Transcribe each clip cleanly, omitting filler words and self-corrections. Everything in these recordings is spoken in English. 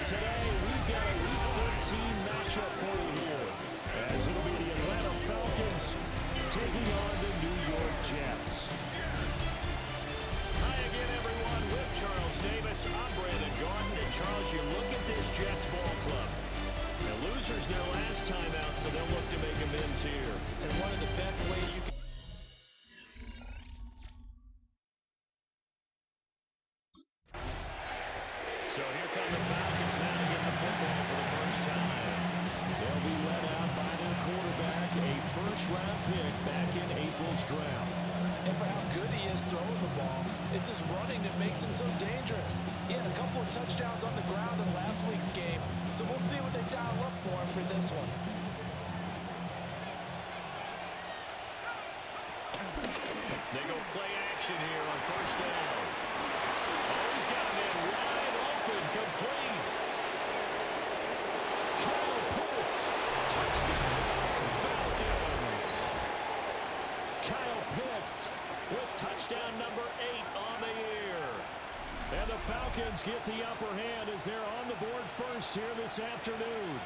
today we've got a Week 13 matchup for you here, as it'll be the Atlanta Falcons taking on the New York Jets. Hi again, everyone. With Charles Davis, I'm Brandon Gordon. And Charles, you look at this Jets ball club. The losers their last time out, so they'll look to make amends here. And one of the best ways you can... So here come the Falcons now to get the football for the first time. They'll be led out by their quarterback, a first-round pick back in April's draft. And for how good he is throwing the ball, it's his running that makes him so dangerous. He had a couple of touchdowns on the ground in last week's game, so we'll see what they dial up for him for this one. They go play action here on first down. Oh, he's got him in wide open, complete. Kyle Pitts, Touchdown, Falcons. Kyle Pitts with touchdown number 8 on the year. And the Falcons get the upper hand as they're on the board first here this afternoon.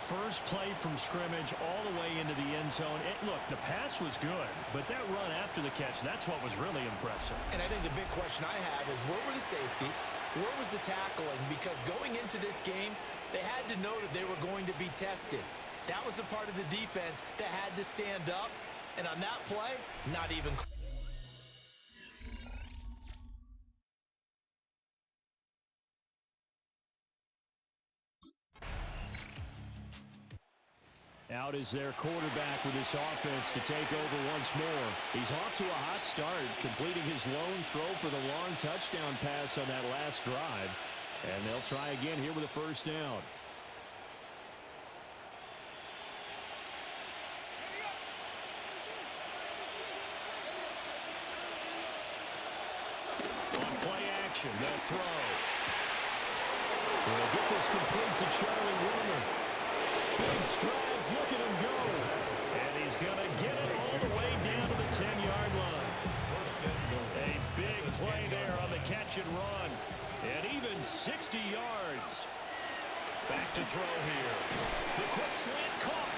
First play from scrimmage all the way into the end zone. Look, the pass was good, but that run after the catch, that's what was really impressive. And I think the big question I have is, where were the safeties? Where was the tackling? Because going into this game, they had to know that they were going to be tested. That was the part of the defense that had to stand up. And on that play, not even close. Out is their quarterback with his offense to take over once more. He's off to a hot start, completing his lone throw for the long touchdown pass on that last drive. And they'll try again here with a first down. On play action, they'll throw. They'll get this complete to Charlie Warner. Big strides, look at him go. And he's going to get it all the way down to the 10-yard line. A big play there on the catch and run. And even 60 yards. Back to throw here. The quick slant caught.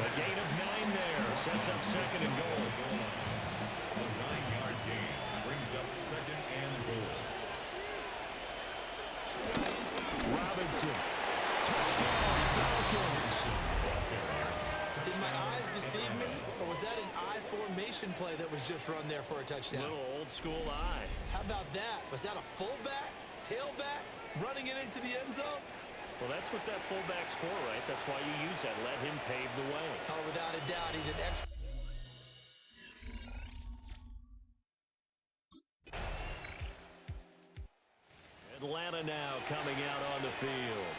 A gain of 9 there. Sets up second and goal. A 9-yard gain brings up second and goal. Robinson. Touchdown, Falcons. Did my eyes deceive me, or was that an I formation play that was just run there for a touchdown? Little old school eye. How about that? Was that a fullback, tailback, running it into the end zone? Well, that's what that fullback's for, right? That's why you use that. Let him pave the way. Oh, without a doubt, he's an expert. Atlanta now coming out on the field.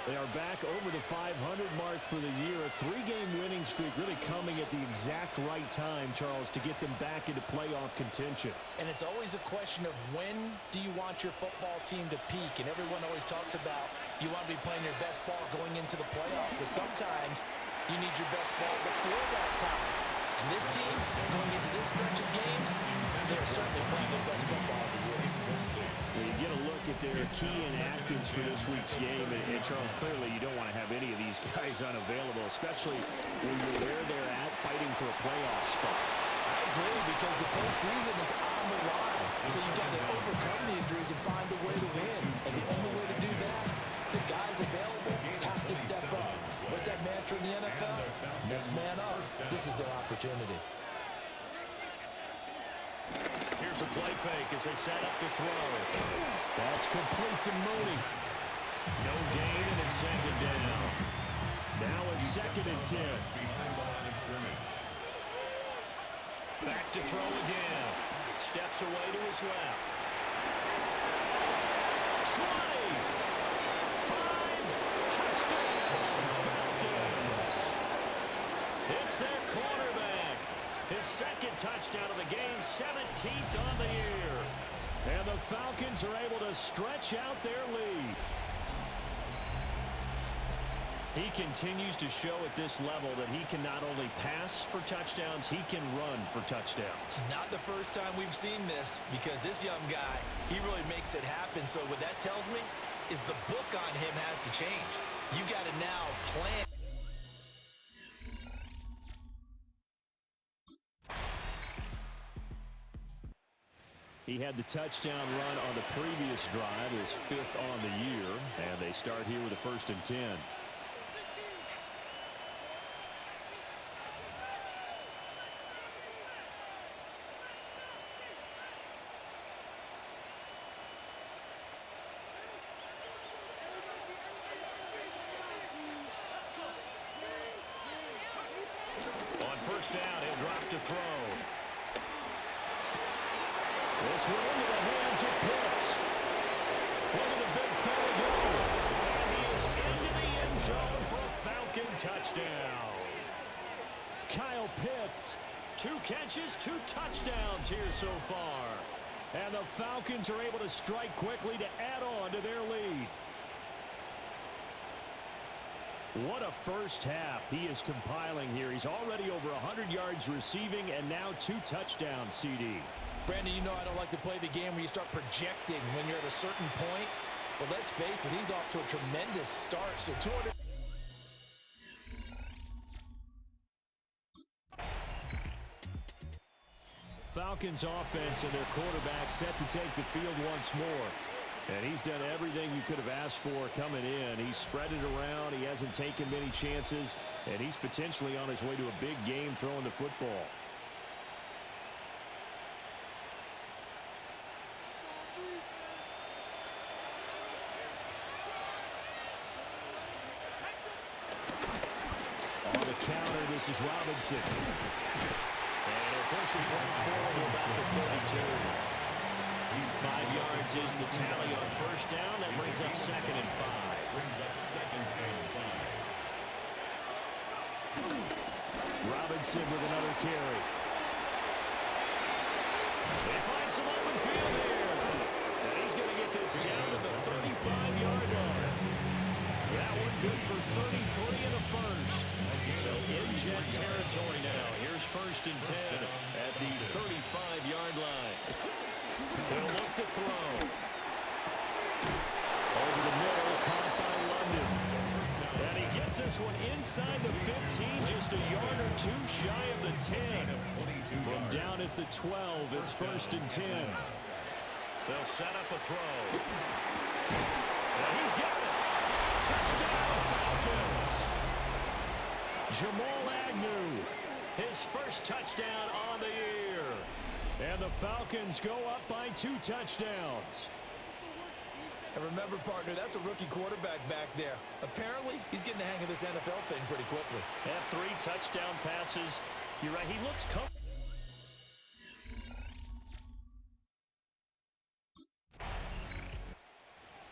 They are back over the 500 mark for the year. A 3-game winning streak really coming at the exact right time, Charles, to get them back into playoff contention. And it's always a question of when do you want your football team to peak? And everyone always talks about you want to be playing your best ball going into the playoffs. But sometimes you need your best ball before that time. And this team, going into this stretch of games, they're certainly playing their best football of the year. When you get a look at their key inactives for this week's game, and Charles, clearly you don't want to have any of these guys unavailable, especially when you're where they're at fighting for a playoff spot. I agree, because the postseason is on the line. So you've got to overcome the injuries and find a way to win. And the only way to do that, the guys available have to step up. What's that mantra in the NFL? Next man up. This is their opportunity. Here's a play fake as they set up to throw. That's complete to Mooney. No gain, and it's second down. Now a 2nd and 10. Back to throw again. Steps away to his left. 20. 5. Touchdown, Falcons. It's their cornerback. His 2nd touchdown of the game, 17th on the year. And the Falcons are able to stretch out their lead. He continues to show at this level that he can not only pass for touchdowns, he can run for touchdowns. Not the first time we've seen this, because this young guy, he really makes it happen. So what that tells me is the book on him has to change. You got to now plan. He had the touchdown run on the previous drive, his 5th on the year, and they start here with a 1st and 10. On 1st down, he'll drop to throw. This one into the hands of Pitts. Look at the big fella go. And he is into the end zone for a Falcon touchdown. Kyle Pitts, 2 catches, 2 touchdowns here so far. And the Falcons are able to strike quickly to add on to their lead. What a first half he is compiling here. He's already over 100 yards receiving and now 2 touchdowns, CD. Brandon, you know I don't like to play the game where you start projecting when you're at a certain point. But let's face it, he's off to a tremendous start. So 200. Falcons offense and their quarterback set to take the field once more. And he's done everything you could have asked for coming in. He's spread it around. He hasn't taken many chances. And he's potentially on his way to a big game throwing the football. On the counter, this is Robinson. And it pushes right forward about the 32. 5 yards is the tally on 1st down. That brings up 2nd and 5. Brings up 2nd and 5. Robinson with another carry. They find some open field here. And he's going to get this down to the 35-yard line. That one good for 33 in the 1st. So in jet territory now. Here's 1st and 10 at the 35-yard line. He'll look to throw. Over the middle, caught by London. And he gets this one inside the 15, just a yard or 2 shy of the 10. From down at the 12, it's 1st and 10. They'll set up a throw. And he's got it. Touchdown, Falcons. Jamal Agnew. His first touchdown on the year. And the Falcons go up by 2 touchdowns. And remember, partner, that's a rookie quarterback back there. Apparently, he's getting the hang of this NFL thing pretty quickly. Had 3 touchdown passes. You're right, he looks comfortable.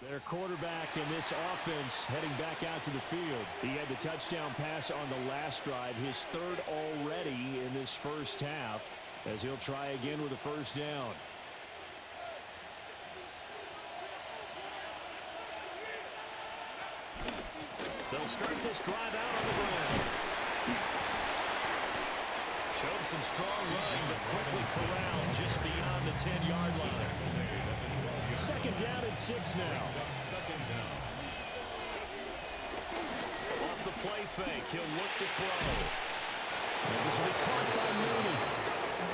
Their quarterback in this offense heading back out to the field. He had the touchdown pass on the last drive, his 3rd already in this first half, as he'll try again with a 1st down. They'll start this drive out on the ground. Showed some strong running, but quickly corralled just beyond the 10-yard line. 2nd down and 6 now. 2nd down. Off the play fake, he'll look to throw. This will be caught by Mooney.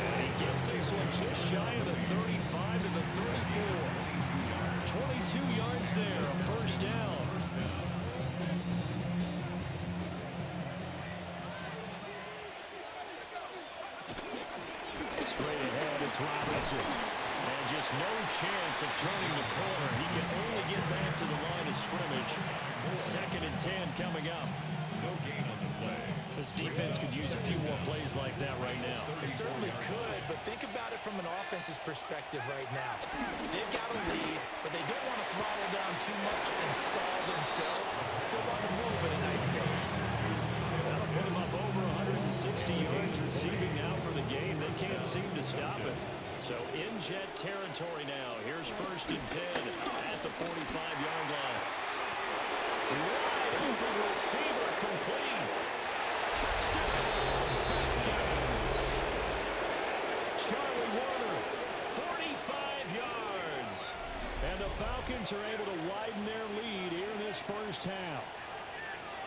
And he gets this one just shy of the 35 to the 34. 22 yards there, a 1st down. Straight ahead, it's Robinson. And just no chance of turning the corner. He can only get back to the line of scrimmage. 2nd and 10 coming up. No gain on the play. This defense could use a few more plays like that right now. They certainly could, but think about it from an offense's perspective right now. They've got a lead, but they don't want to throttle down too much and stall themselves. Still want to move at a nice pace. That'll put them up over 160 yards receiving now for the game. They can't seem to stop it. So in jet territory now. Here's 1st and 10 at the 45-yard line. Wide open receiver complete. Touchdown, Falcons. Charlie Warner, 45 yards. And the Falcons are able to widen their lead here in this first half.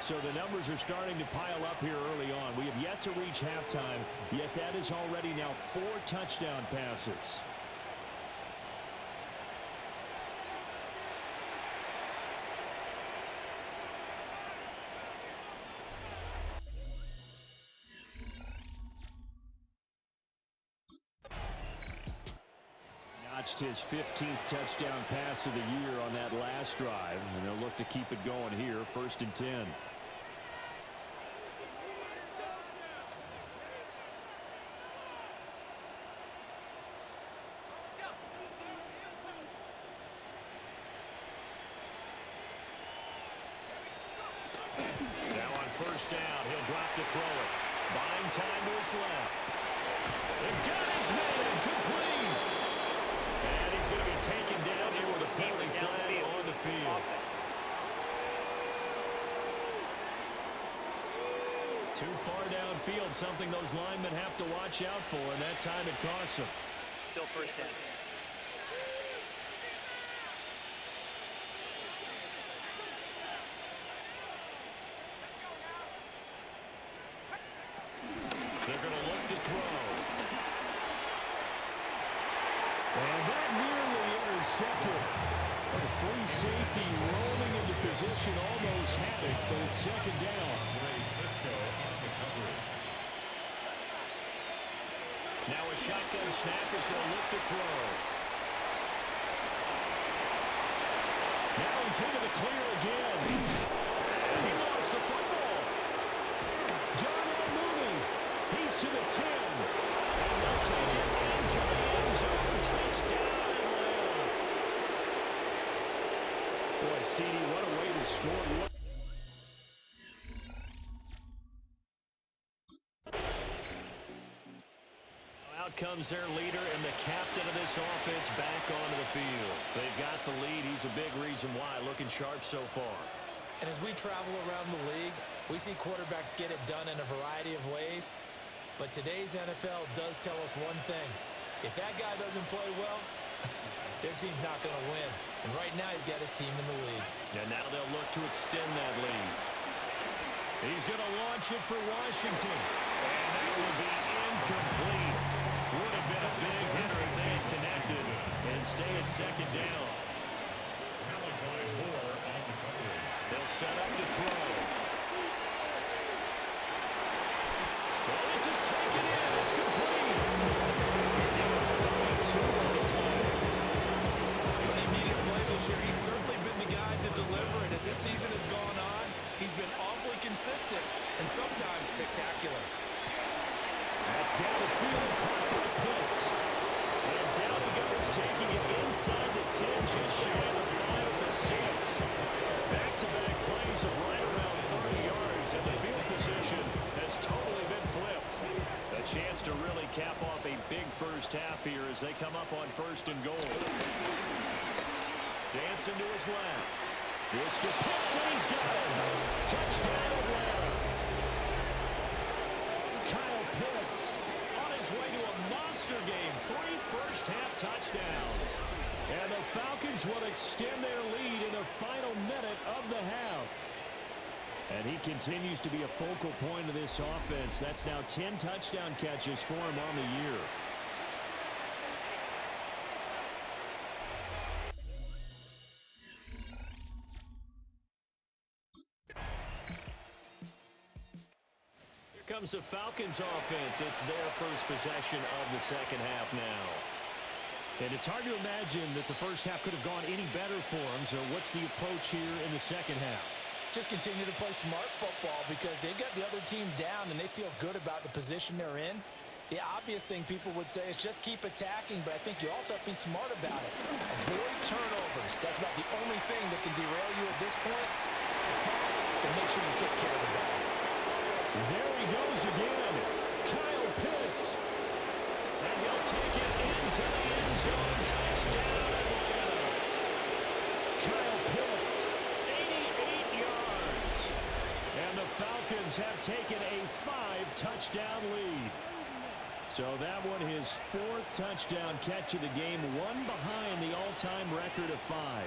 So the numbers are starting to pile up here early on. We have yet to reach halftime, yet that is already now 4 touchdown passes. Notched his 15th touchdown pass of the year on that last drive, and they'll look to keep it going here, 1st and 10. Now on 1st down, he'll drop to throw it. Buying time to his left. They've got his man complete. And he's going to be taken down here with a penalty flag on the field. Too far downfield, something those linemen have to watch out for, and that time it costs them. Still 1st down. They're going to look to throw. And that nearly intercepted. A free safety rolling into position, almost had it, but it's 2nd down. Cisco on the coverage. Now a shotgun snap as they'll look to throw. Now he's into the clear again. And he lost the football. Darnell Mooney. He's to the 10. And they'll take it into the end zone. Touchdown, Atlanta. Boy, CD, what a way to score. Out comes their leader and the captain of this offense back onto the field. They've got the lead. He's a big reason why. Looking sharp so far. And as we travel around the league, we see quarterbacks get it done in a variety of ways. But today's NFL does tell us one thing. If that guy doesn't play well, their team's not going to win. And right now he's got his team in the lead. And now they'll look to extend that lead. He's going to launch it for Washington. And that will be incomplete. Would have been a big hitter if they had connected and stay at 2nd down. Malachi Moore on the coverage. They'll set up to throw. Well, this is taken in. It's complete. When he needed a play this year, he's certainly been the guy to deliver it. As this season has gone on, he's been awfully consistent and sometimes spectacular. That's down the field, caught by Pitts. And down he goes, taking it inside the 10, just shy of the 5 of the 6. Back-to-back plays of right around 30 yards, and the field position has totally been flipped. A chance to really cap off a big first half here as they come up on 1st and goal. Dancing to his left. This to Pitts, and he's got it. Touchdown, Atlanta. Kyle Pitts on his way to a monster game. 3 first-half touchdowns. And the Falcons will extend their lead in the final minute of the half. And he continues to be a focal point of this offense. That's now 10 touchdown catches for him on the year. Comes the Falcons offense. It's their first possession of the 2nd half now. And it's hard to imagine that the first half could have gone any better for them. So what's the approach here in the 2nd half? Just continue to play smart football because they got the other team down and they feel good about the position they're in. The obvious thing people would say is just keep attacking, but I think you also have to be smart about it. Avoid turnovers. That's about the only thing that can derail you at this point. Attack and make sure you take care of the ball. There he goes again. Kyle Pitts. And he'll take it into the end zone. Touchdown, Atlanta. Kyle Pitts, 88 yards. And the Falcons Falcons have taken a 5-touchdown lead. So that one, his 4th touchdown catch of the game, one behind the all-time record of 5.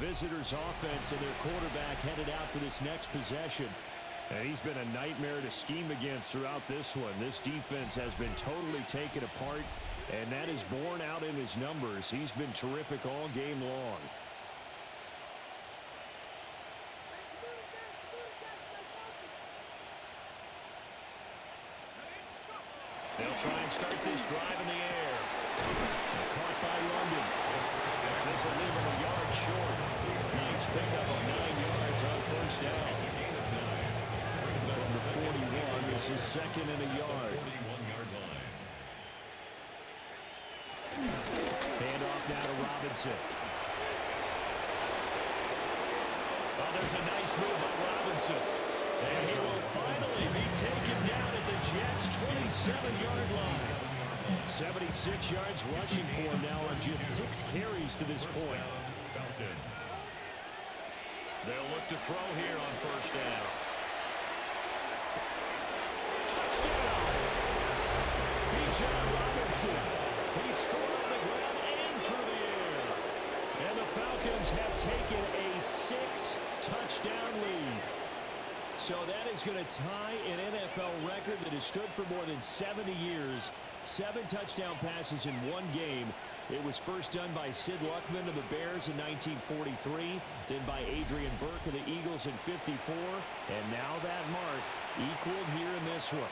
Visitors offense and their quarterback headed out for this next possession. And he's been a nightmare to scheme against throughout this one. This defense has been totally taken apart, and that is borne out in his numbers. He's been terrific all game long. They'll try and start this drive in the air. Caught by London. This will leave him a yard short. Nice pickup of 9 yards on first down. From the 41, this is 2nd and a yard. Hand off now to Robinson. Oh, there's a nice move by Robinson. And he will finally be taken down at the Jets' 27-yard line. 76 yards rushing for him now on just 6 carries to this point. They'll look to throw here on first down. Touchdown! Bijan Robinson. He scored on the ground and through the air. And the Falcons have taken a 6-touchdown lead. So that is going to tie an NFL record that has stood for more than 70 years. 7 touchdown passes in one game. It was first done by Sid Luckman of the Bears in 1943, then by Adrian Burke of the Eagles in 54, and now that mark equaled here in this one.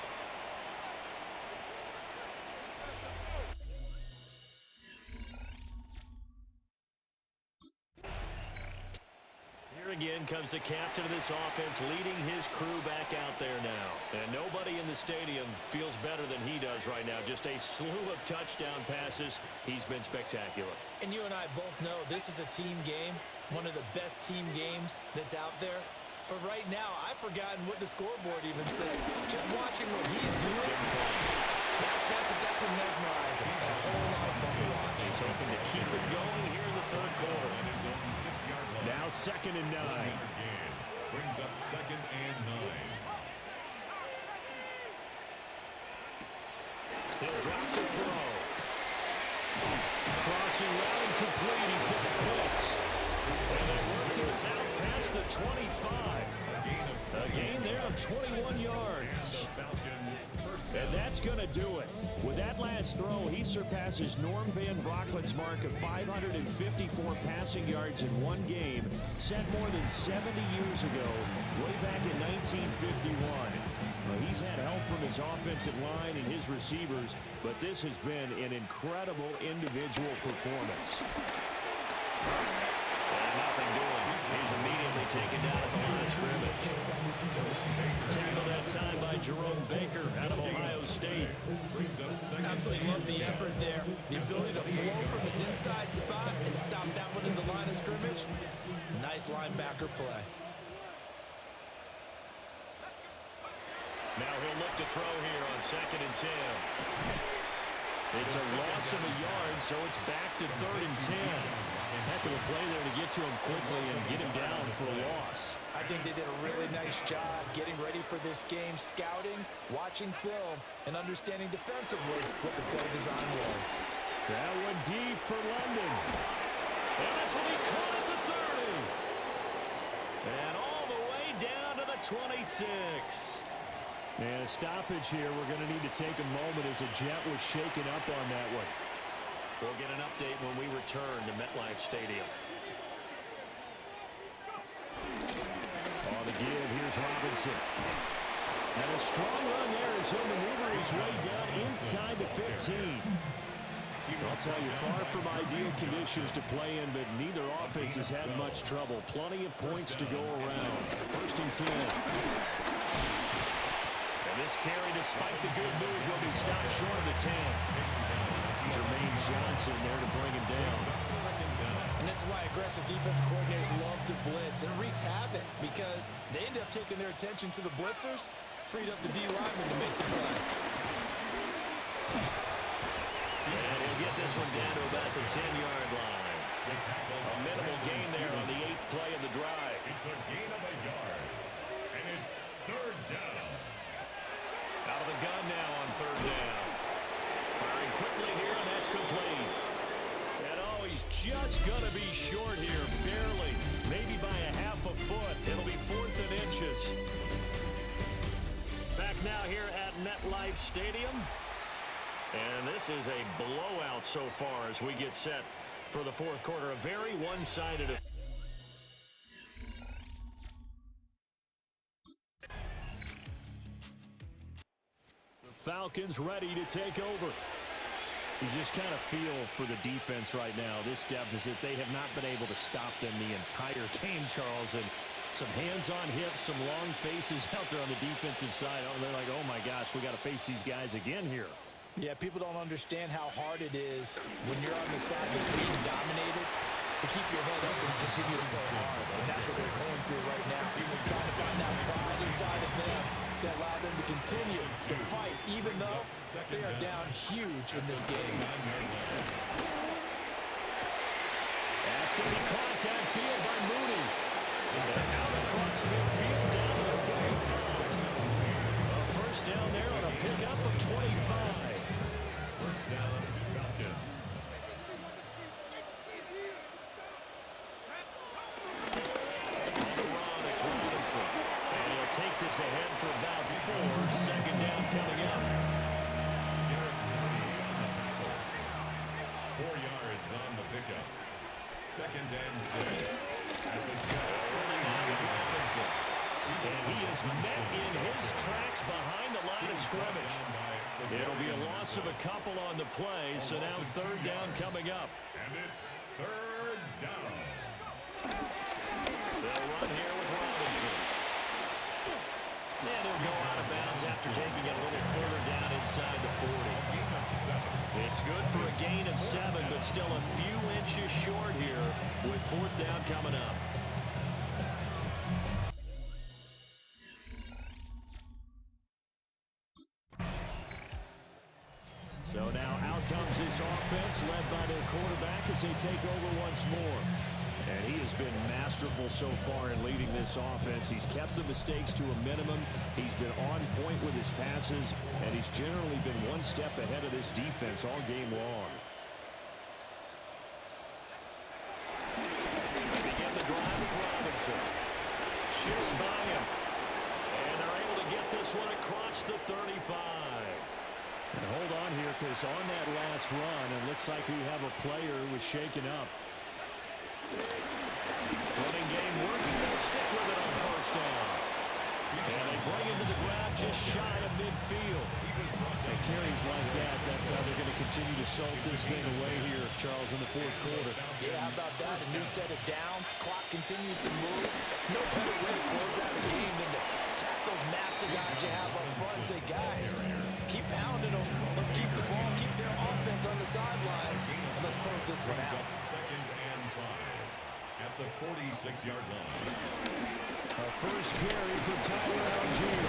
Again comes the captain of this offense, leading his crew back out there now. And nobody in the stadium feels better than he does right now. Just a slew of touchdown passes. He's been spectacular. And you and I both know this is a team game, one of the best team games that's out there. But right now, I've forgotten what the scoreboard even says. Just watching what he's doing, that's been mesmerizing. A whole lot of fun to watch. He's hoping to keep it going here in the third quarter. Now 2nd and 9. Brings up 2nd and 9. He'll drop the throw. Crossing route incomplete. He's got a blitz. And they work this out past the 25. A gain there of 21 yards. And that's going to do it. With that last throw, he surpasses Norm Van Brocklin's mark of 554 passing yards in one game, set more than 70 years ago, way back in 1951. Well, he's had help from his offensive line and his receivers, but this has been an incredible individual performance. Nothing doing. He's immediately taken down at the line of scrimmage. Tackled that time by Jerome Baker out of Ohio State. Absolutely love the effort there. The ability to flow from his inside spot and stop that one in the line of scrimmage. Nice linebacker play. Now he'll look to throw here on 2nd and 10. It's a loss of a yard, so it's back to 3rd and 10. Heck of a play there to get to him quickly and get him down for a loss. I think they did a really nice job getting ready for this game, scouting, watching film, and understanding defensively what the play design was. That went deep for London. And this will be caught at the 30. And all the way down to the 26. And a stoppage here. We're going to need to take a moment as a Jet was shaken up on that one. We'll get an update when we return to MetLife Stadium. On the give, here's Robinson. And a strong run there as he'll maneuver his way down inside the 15. I'll tell you, far from ideal conditions to play in, but neither offense has had much trouble. Plenty of points to go around. 1st and 10. And this carry, despite the good move, will be stopped short of the 10. Jermaine Johnson there to bring him down. And this is why aggressive defensive coordinators love to blitz. It wreaks havoc because they end up taking their attention to the blitzers, freed up the D lineman to make the play. And he'll get this one down to about the 10-yard line. A minimal gain there on the 8th play of the drive. It's a gain of a yard. And it's third down. Out of the gun now on third down. Firing quickly here, and that's complete. And oh, he's just going to be short here, barely. Maybe by a half a foot. It'll be 4th and inches. Back now here at MetLife Stadium. And this is a blowout so far as we get set for the fourth quarter. A very one-sided. The Falcons ready to take over. You just kind of feel for the defense right now. This deficit, they have not been able to stop them the entire game, Charles. And some hands on hips, some long faces out there on the defensive side. Oh, they're like, oh my gosh, we got to face these guys again here. Yeah, people don't understand how hard it is when you're on the side that's being dominated to keep your head up and continue to play hard. And that's what they're going through right now. Trying to find that pride inside of them that allow them to continue to fight, even though they are down huge in this game. That's going to be caught downfield by Mooney. And out across midfield down to the 35. A first down there on a pickup of 25. First down, Falcons. On the run, it's Robinson. And he'll take this ahead for about 4. Second down coming up. Garrett Mooney on the tackle. 4 yards on the pickup. Second and 6. At the Jets. Early on with Robinson. And he is met in his tracks behind the line of scrimmage. It'll be a loss of a couple on the play, so now third down coming up. And it's third down. They'll run here with Robinson. And he'll go out of bounds after taking it a little further down inside the 40. Gain of 7. It's good for a gain of 7, but still a few inches short here with fourth down coming up. So now out comes this offense led by their quarterback as they take over once more. And he has been masterful so far in leading this offense. He's kept the mistakes to a minimum. He's been on point with his passes, and he's generally been one step ahead of this defense all game long. Begin the drive with Robinson. Shifts by him. And they're able to get this one across the 35. And hold on here, because on that last run, it looks like we have a player who was shaken up. Running game working. They'll stick with it on first down. And they bring him to the ground just shy of midfield. And carries like that, that's how they're going to continue to salt this thing away here, Charles, in the fourth quarter. Yeah, how about that? A new set of downs. Clock continues to move. No better way to close out a game than to tap those master guys you have up front and say, guys, keep pounding them. Let's keep the ball, keep their offense on the sidelines, and let's close this one out. Second and 5 at the 46-yard line. Our first carry for Tyler Algier.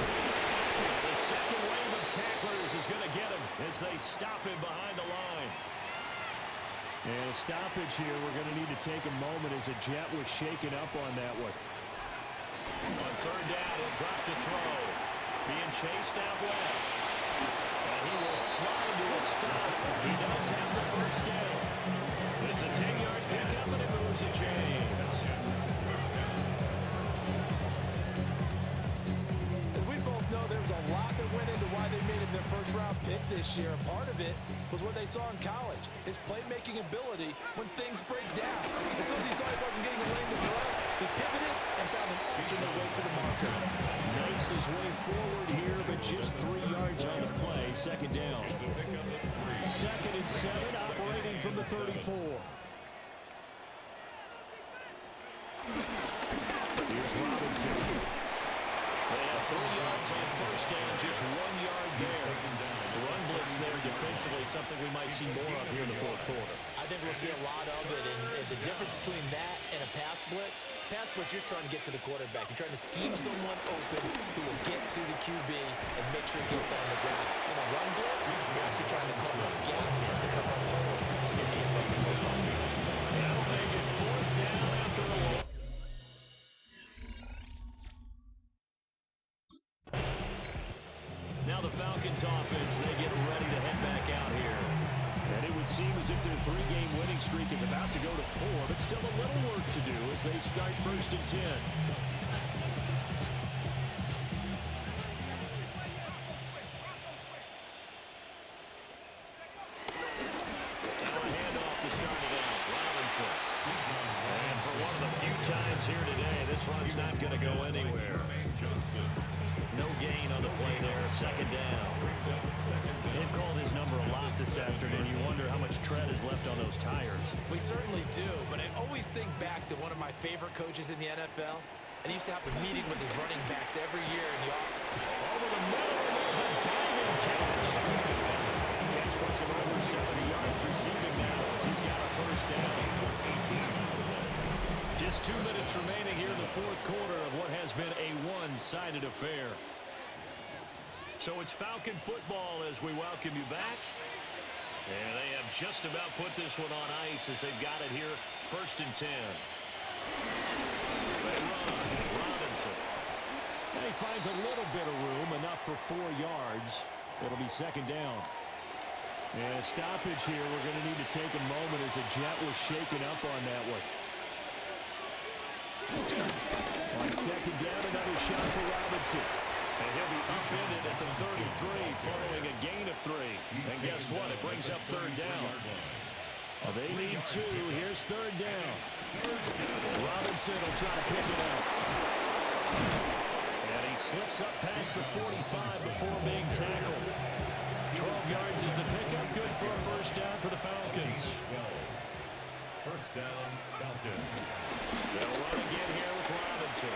The second wave of tacklers is going to get him as they stop him behind the line. And a stoppage here, we're going to need to take a moment as a Jet was shaken up on that one. On third down, he'll drop to throw. Being chased out left. And he will slide to a stop. He does have the first down. It's a 10-yard pickup, and it moves to James. As we both know, there was a lot that went into why they made him their first-round pick this year. And part of it was what they saw in college, his playmaking ability when things break down. As soon as he saw he wasn't getting a lane to throw, he pivoted and found an alternate way to the marker. Knifes his way forward here, but just 3 yards on the play. Second down. Second and 7, operating from the 34. Here's Robinson. They have 3 yards on first down, just 1 yard there. Run blitz there defensively, something we might see more of here in the fourth quarter. I I think we'll see a lot of it. And the difference between that and a pass blitz, you're just trying to get to the quarterback. You're trying to scheme someone open who will get to the QB and make sure he gets on the ground. In a run blitz, you're actually trying to cover up gaps, you're trying to cover up holes so you can't run the football. That'll make it 4th down after the long. Now the Falcons offense, they get ready to head back out here. And it would seem as if their 3-game winning streak is about to go to 4, but still a little work to do as they start 1st and 10. Now a handoff to start it out. Robinson. And for one of the few times here today, this run's not going to go anywhere. No gain on the play there. 2nd down. They've called his number a lot this afternoon. You wonder how much tread is left on those tires. We certainly do, but I always think back to one of my favorite coaches in the NFL, and he used to have a meeting with his running backs every year. And over the middle, and there's a diving catch. Catch puts him over 70 yards receiving now as he's got a 1st down. Just 2 minutes remaining here in the 4th quarter of what has been a one-sided affair. So it's Falcon football as we welcome you back. And they have just about put this one on ice as they've got it here, 1st and 10. They run. Robinson. And he finds a little bit of room, enough for 4 yards. It'll be 2nd down. And a stoppage here. We're going to need to take a moment as a Jet was shaken up on that one. On 2nd down, another shot for Robinson. And he'll be upended at the 33 following a gain of 3. And guess what? It brings up 3rd down. Well, they need 2. Here's 3rd down. Robinson will try to pick it up. And he slips up past the 45 before being tackled. 12 yards is the pickup. Good for a 1st down for the Falcons. 1st down, Falcons. They'll run again here with Robinson.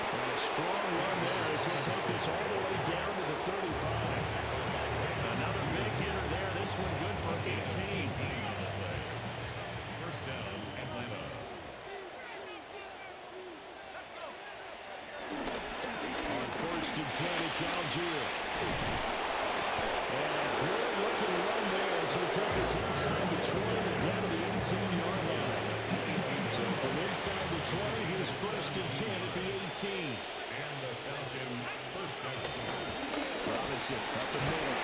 And a strong run there as he'll take this all the way down to the 35. Another big hitter there. This one good for 18. 1st down, Atlanta. On 1st and 10, it's Algier. And a good looking run there as he'll take this inside the 20 and down to the 18-yard line. So from inside the 20, here's 1st and 10 at the 18. And the Falcon 1st down. Robinson up the middle.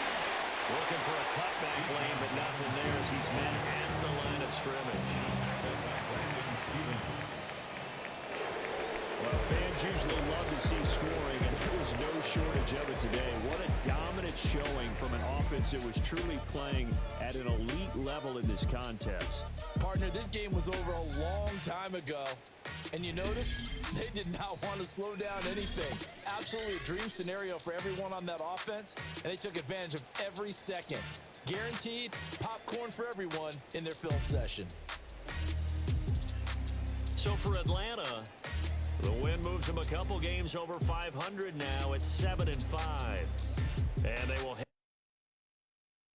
Looking for a cutback lane, but nothing there as he's met at the line of scrimmage. Well, fans usually love to see scoring, and there was no shortage of it today. What a dominant showing from an offense that was truly playing at an elite level in this contest. Partner, this game was over a long time ago. And you noticed they did not want to slow down anything. Absolutely a dream scenario for everyone on that offense, and they took advantage of every second. Guaranteed popcorn for everyone in their film session. So for Atlanta, the win moves them a couple games over 500 now at 7-5. And they will head